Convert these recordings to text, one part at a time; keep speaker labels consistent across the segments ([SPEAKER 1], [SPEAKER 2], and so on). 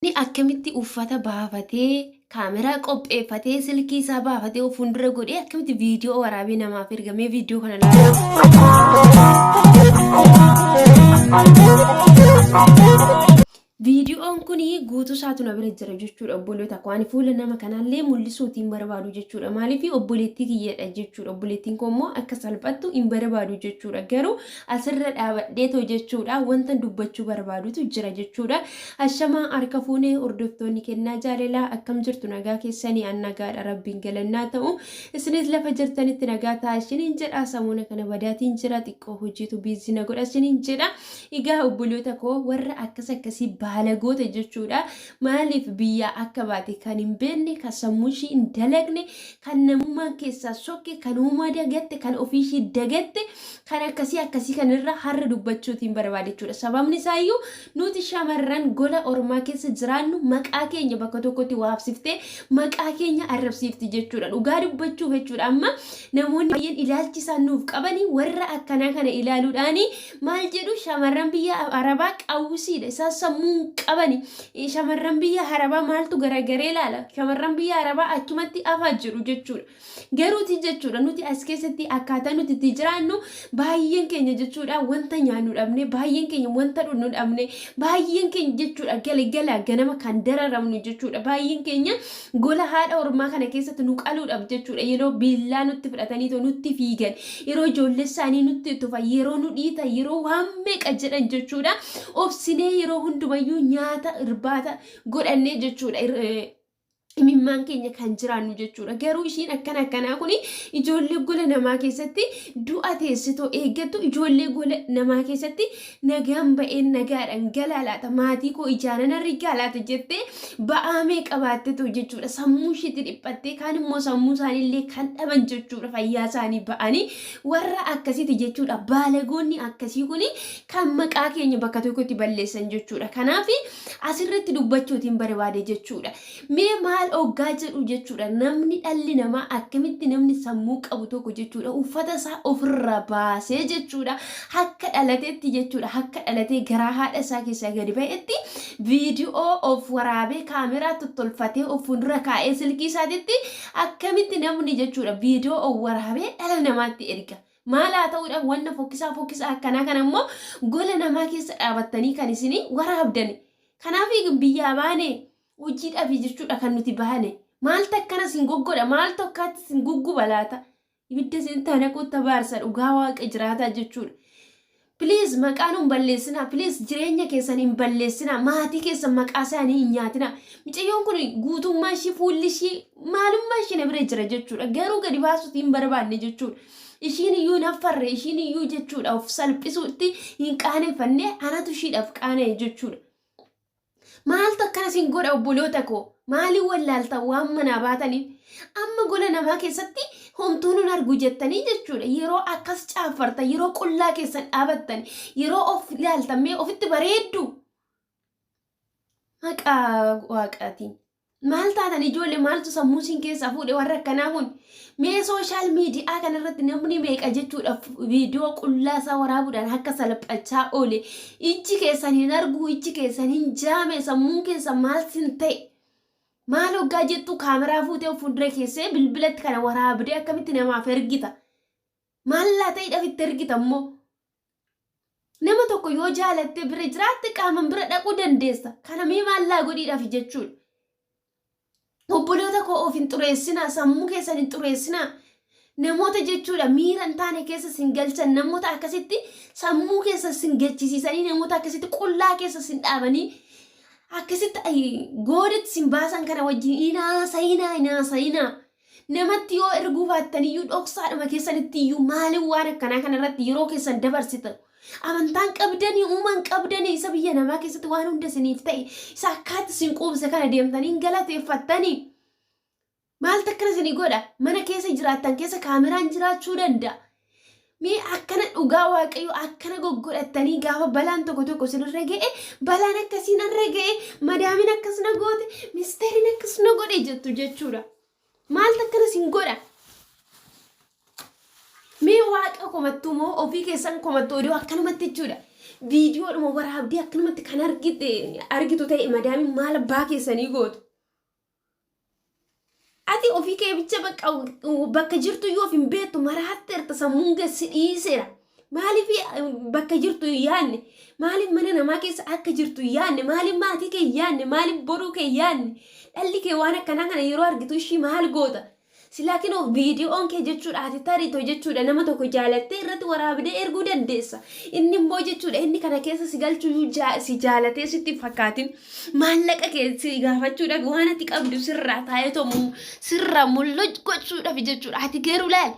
[SPEAKER 1] Ni akkamitti uffata baafatee kaameraa qopheeffatee silkii isaa baafatee of fuuldura godhee akkamitti viidiyoo waraabee namaaf ergamee viidiyoo kana laala. Viidiyoon kun guutuu isaatu na bira jira jechuudha obboloota waan fuula nama kanallee mul'isuutiin barbaadu jechuudha maaliif obboleettii kiyyeedha jechuudha obboleettiin koo immoo akka salphattu hin barbaadu jechuudha garuu asirra dhaabadheetoo jechuudha wanta dubbachuu barbaadutu jira jechuudha ashamaa harka fuunee hordoftoonni kennaa jaalalaa akkam jirtu nagaa keessanii an nagaadha rabbiin galannaa ta'u isinis lafa jirtanitti nagaa ta'a ishiniin jedha samuuna kana badaatiin jira xiqqoo hojiitu biizina godha ishiniin jedha egaa obboloota koo warra akkasii baalagoota jechuudha maaliif biyya akka baate kan hin beekne kan sammuushii hin dalagne kan namummaan keessaa sokke kan uumaa dagatte kan ofiishii dagatte kan akkasii kanirra har'a dubbachuutiin barbaade jechuudha sababni isaayyuu nuti shamarran gola ormaa keessa jiraannu maqaa keenya bakka tokkotti waabsiftee maqaa keenya arrabsiifti jechuudha dhugaa dubbachuuf jechuudha amma namoonni baay'een ilaalchi isaan nuuf qabanii warra akkanaa kana ilaaluudhaanii maal jedhu shamarran biyya arabaa qawwisiidha isaan sammuu qabani shamarran biyya arabaa maaltu garagaree laala shamarran biyya arabaa achumatti afaa jiru jechuudha garuuti jechuudha nuti as keessatti akkaataa nuti itti jiraannu baay'een keenya jechuudha wanta nyaannu dhabne baay'een keenya wanta dhunnu dhabne baay'een keenya jechuudha galgala ganama kan dararamnu jechuudha baay'een keenya gola haadha ormaa kana keessatti nu qaluudhaaf jechuudha yeroo billaa nutti fudhatanii nutti fiigan yeroo ijoollee isaanii nutti tufan yeroo nu dhiita yeroo waan meeqa jedhan jechuudha obsinee yeroo hundumayyuu nyaata irbaata godhannee jechuudha imimmaan keenya kan jiraannu jechuudha garuu ishiin akkanaa kuni ijoollee gola namaa keessatti du'a teessitoo eeggattu ijoollee gola namaa keessatti nagaan ba'een nagaadhaan galaalaata maatii koo ijaanan rigaalaata jettee ba'aamee qabaattetu jechuudha sammuu ishiitti dhiphattee kaan immoo sammuu isaaniillee kan dhaban jechuudha fayyaa isaanii ba'anii warra akkasiiti jechuudha baalagoonni akkasii kuni kan maqaa keenya bakka tokkotti balleessan jechuudha kanaaf asirratti dubbachuutiin barbaade jechuudha mee maal oggaa jedhu jechuudha namni dhalli namaa akkamitti namni sammuu qabu tokko jechuudha uffata isaa ofirra baasee jechuudha akka dhalateetti jechuudha akka dhalatee garaa haadha isaa keessaa gadi ba'etti viidiyoo of waraabee kaameraa tottolfatee of fuuldura kaa'ee silkii isaatitti akkamitti namni jechuudha viidiyoo of waraabee dhala namaatti erga maalaa ta'uudhaan wanna fokkisaa akkanaa kan ammoo gola namaa keessa dhaabattanii kan isinii waraabdani kanaaf biyyaa baane hojiidhaaf jechuudha kan nuti bahane maaltu akkana sin goggodha maaltu akkaatti sin gugguba laata ibidda sin taana qotta baarsa dhugaa waaqa jiraataa jechuudha please maqaan hin balleessinaa please jireenya keessan hin balleessinaa maatii keessan maqaa isaanii hin nyaatinaa micayyoon kun guutummaa ishii fuulli ishii maalummaa ishii na bira jira jechuudha garuu gadi baasuutti hin barbaanne jechuudha ishiin iyyuu naffarre ishiin iyyuu jechuudha of salphisuutti hin qaaneeffanne anatu ishiidhaaf qaana'e jechuudha maaltu akkana sin godha obboloota koo maaliin wallaalta waan manaa baataniif amma gola namaa keessatti homtuu nun argu jettanii jechuudha yeroo akkas caaffarta yeroo qullaa keessan dhaabattan yeroo of ilaaltamee ofitti bareeddu maqaa waaqaatiin maal taatan ijoollee maaltu sammuu sin keessaa fuudhe warra akkanaa kun mee sooshaal miidiyaa kanarratti namni meeqa jechuudha viidiyoo qullaa isaa waraabuudhaan akka salphachaa oole ijji keessan hin argu ijji keessan hin jaame sammuun keessan maal sin ta'e maal hoggaa jettu kaameraa fuutee fuuldura keessee bilbilatti kana waraabdee akkamitti namaaf ergita maal laa ta'idhaaf itti ergita immoo nama tokko yoo jaalatte bira jiraatte qaaman bira dhaquu dandeessa kana mee maallaa godhiidhaaf jechuudha obboloota koo of hin xureessinaa sammuu keessan hin xureessinaa namoota jechuudha miira hin taane keessa sin galchan namoota akkasitti sammuu keessa sin galchisiisanii namoota akkasitti qullaa keessa sin dhaabanii akkasitti goodatti sin baasan kana wajjin inaasayinaa namatti yoo erguu baattaniyyuu dhoksaadhuma keessanitti iyyuu maaliin waan akkanaa kanarratti yeroo keessan dabarsitan amantaan qabdanii uumaan qabdanii isa biyya namaa keessatti waan hunda isiniif ta'e isa akkaatti sin quubse kana deemtanii galateeffattanii maaltu akkana isinii godha mana keessa jiraattan keessa kaameraan jiraachuu danda'a mee akkana dhugaa waaqayyo akkana goggodhattanii gaafa balaan tokko sinirra ga'e balaan akkasiin irra ga'e madaamiin akkasina goote misteeriin akkasina godhe jettu jechuudha maaltu akkana isin godha mee waaqa komattuu moo ofii keessan komattuu oduu akkanumatti jechuudha viidiyoodhuma waraabdee akkanumatti kan argitu ta'e madaamiin maal abbaa keessanii gootu. Ati ofii kee bicha bakka jirtu yoo of hin beektu maraatti erta sammuun geessi dhiiseera. Maaliif bakka jirtu yaanne? Maaliif mana namaa keessa akka jirtu yaanne? Maaliif maatii kee yaanne? Maaliif boruu kee yaanne? Dhalli kee waan akkanaa kana yeroo argitu ishii maal goota? Silaakin viidiyoon kee jechuudha ati tarii jechuudha nama tokko jaalattee irratti waraabdee erguu dandeessa. Inni immoo jechuudha inni kana keessa si galchuu si jaalatee sitti fakkaatin maallaqa kee si gaafachuudha waan ati qabdu sirraa taa'eetoo sirraa mul'atu gochuudhaaf jechuudha ati geeru laal.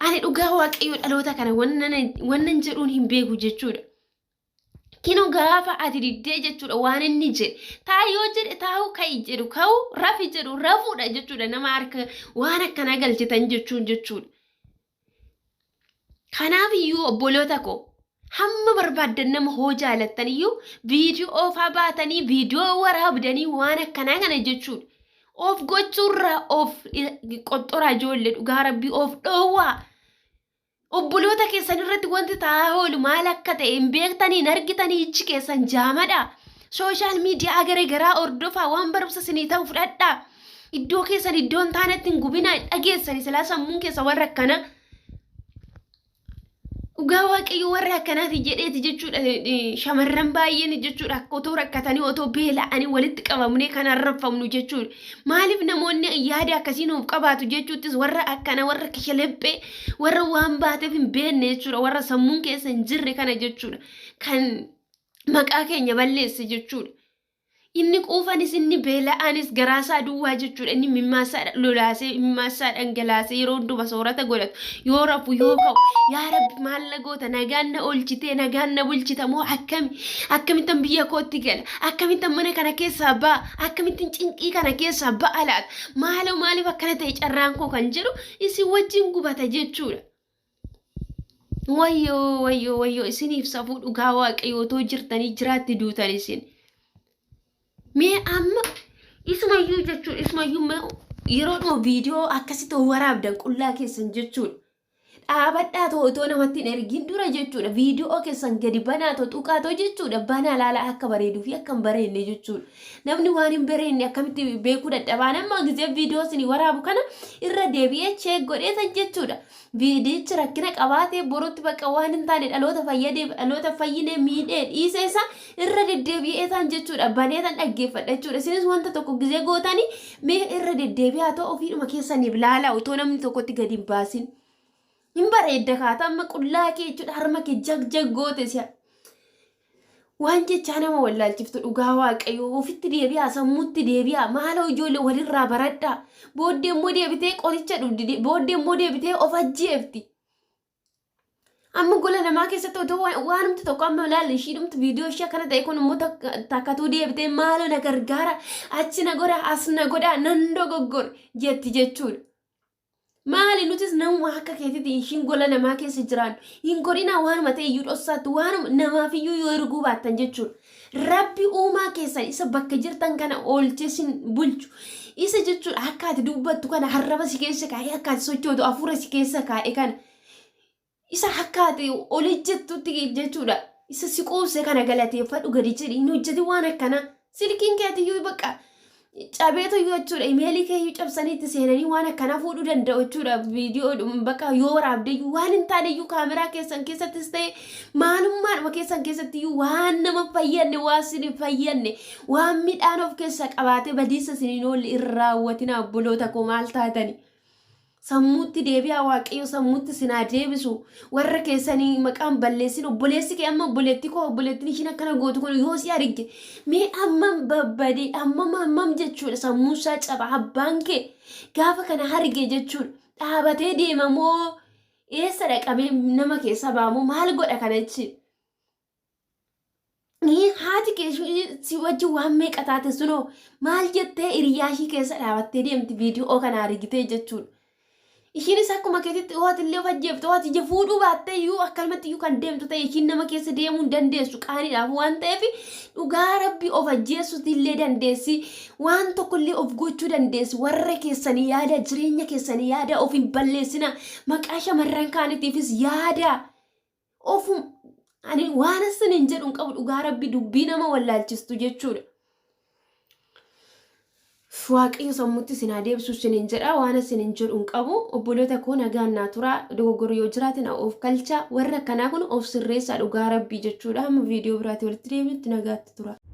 [SPEAKER 1] Ani dhugaa waaqayyoo dhaloota kana wannan jedhuun hin beeku jechuudha. Kino gaafa ati diddee jechuudha waan inni jedhe taayoo jedhe taa'u ka'i jedhu ka'u rafi jedhu rafuudha jechuudha nama harka waan akkana galchitan jechuudha. Kanaaf iyyuu obboloota koo hamma barbaaddan nama hoo jaalattan iyyuu viidiyoo ofaa baatanii viidiyoo waraabdanii waan akkanaa kana jechuudha. Of gochuurraa of qoxxoraa ijoollee dhugaa rabbii of dhoowwaa. Obboloota keessan irratti wanti ta'aa oolu maal akka ta'e hin beektanii hin argitanii ichi keessan jaamadha. Sooshaal miidiyaa garaa hordofaa waan barumsa isinii ta'u fudhadhaa. Iddoo keessan iddoo hin taanetti hin gubinaa dhageessanii silaa sammuun keessa warra akkana. Dhugaa waaqayyoo warra akkanaati jedheeti jechuudha shamarran baay'een jechuudha akka otoo rakkatanii otoo beela'anii walitti qabamnee kan arrafamnu jechuudha. Maaliif namoonni yaada akkasii nuuf qabaatu jechuuttis warra akkana warra kishalephee warra waan baateef hin beekne jechuudha warra sammuun keessa hin jirre kana jechuudha kan maqaa keenya balleesse jechuudha. Inni quufanis inni beela'anis garaasaa duwwaa jechuudha inni mimmaasaa lolaasee mimmaasaa dhangalaasee yeroo hundumaa soorata godhatu yoo rafu yoo ka'u yaa rabbi maal na goota nagaan na oolchitee nagaan na bulchita moo akkamittan biyya kootti gala akkamittan mana kana keessaa ba'a akkamittan cinqii kana keessaa ba'a laata maaliif akkana ta'e carraan koo kan jedhu isin wajjin gubata jechuudha. Wayyoo isiniif safuu dhugaa waaqayyoo otoo jirtanii jiraatti duutan isin. Mee amma isumayyuu jechuudha isumayyuu yeroo viidiyoo akkasitti waraabdan qullaa keessan jechuudha. Dhaabadhaa otoo namatti hin ergin dura jechuudha viidiyoo keessan gadi banaatoo tuqaatoo jechuudha banaa laala akka bareeduu fi akka hin bareedne jechuudha. Namni waan hin bareedne akkamitti beekuu dadhabaa nama gisee viidiyoo isin waraabu kana irra deebi'ee cheek godheetan jechuudha. Viidiyichi rakkina qabaatee borutti bakka waan hin taane dhaloota fayyinee miidhee dhiisee isaa irra deddeebi'eetan jechuudha baneetan dhaggeeffadha jechuudha. Isinis wanta tokko gisee gootanii mee irra deddeebi'aa ta'u ofiidhuma keessaniif laala otoo namni tokkotti gadi hin baasin. Hin bareedda kaata amma qullaa kee jechuudha harma kee jag goote si'a. Waan jechaa nama wallaalchiftu dhugaa waaqayyoo ofitti deebi'aa sammuutti deebi'aa maaloo ijoollee walirraa baradhaa. Booddee immoo deebitee qoricha dhugdi booddee immoo deebitee of ajjeefti. Amma gola namaa keessatti otoo waanumti tokko amma ilaalle ishiidhumti viidiyoo ishee akkana ta'e kun immoo takkatuu deebitee maaloo na gargaara achi na godha as na godha nan dogoggore jetti jechuudha. Maali nutis nama akka keetitti ishiin gola namaa keessa jiraannu hin godhina waanuma ta'e iyyuu dhossaattu waanuma namaaf iyyuu yoo erguu baattan jechuudha. Rabbi uumaa keessan isa bakka jirtan kana oolchee sin bulchu isa jechuudha akka ati dubbattu kana harraba si keessa kaa'ee akka ati sochootu hafuura si keessa kaa'ee kana isa akka ati ol ejjettutti jechuudha isa si quubse kana galateeffadhu gadi jedhi hin hojjeti waan akkana silkiin keetiyyuu bakka. Cabeetu jechuudha imeelii keeyyuu cabsaniitti seenanii waan akkana fuudhuu danda'u jechuudha viidiyoo bakka yoo waraabde waan hin taane iyyuu kaameraa keessan keessattis ta'e maalummaadhuma keessan keessatti iyyuu waan nama fayyanne waan isin fayyanne waan midhaan of keessa qabaatee badiisa isiniin oolle irra raawwatina obboloota koo maal taatani. Sammuutti deebi'aa waaqayyo sammuutti sinaa deebisu warra keessanii maqaan balleessin obboleessi kee amma obboleetti koo obboleettiin ishiin akkana gootu kun yoo si arge mee ammam babbadee ammam jechuudha sammuusaa caba abbaan kee gaafa kana arge jechuudha dhaabatee deema moo eessa dhaqamee nama keessa baamu maal godha kana jechuudha. Haati kee si wajjin waan meeqa taate sunoo maal jettee hiriyaashii keessa dhaabattee deemti viidiyoo kana argitee jechuudha. Ishiinis akkuma keetitti hootillee of ajjeefte hooti ija fuudhuu baattee iyyuu akkanumatti iyyuu kan deemtu ta'e ishiin nama keessa deemuu hin dandeessu qaaniidhaaf waan ta'eef dhugaa rabbii of ajjeessuuti illee dandeessi waan tokkollee of gochuu dandeessi warra keessanii yaada jireenya keessanii yaada of hin balleessina maqaa shamarran kaanitiifis yaada of ani waan asin hin jedhu qabu dhugaa rabbi dubbii nama wallaalchistu jechuudha. Waaqayyo sammuutti isin haa deebisu isiniin jedha waan isin hin jedhu qabu obboloota koo nagaan naa turaa dogoggora yoo jiraate na of galchaa warra kanaa kun of sirreessaa dhugaa rabbii jechuudha. Amma viidiyoo biraatti walitti deebinutti nagaatti tura.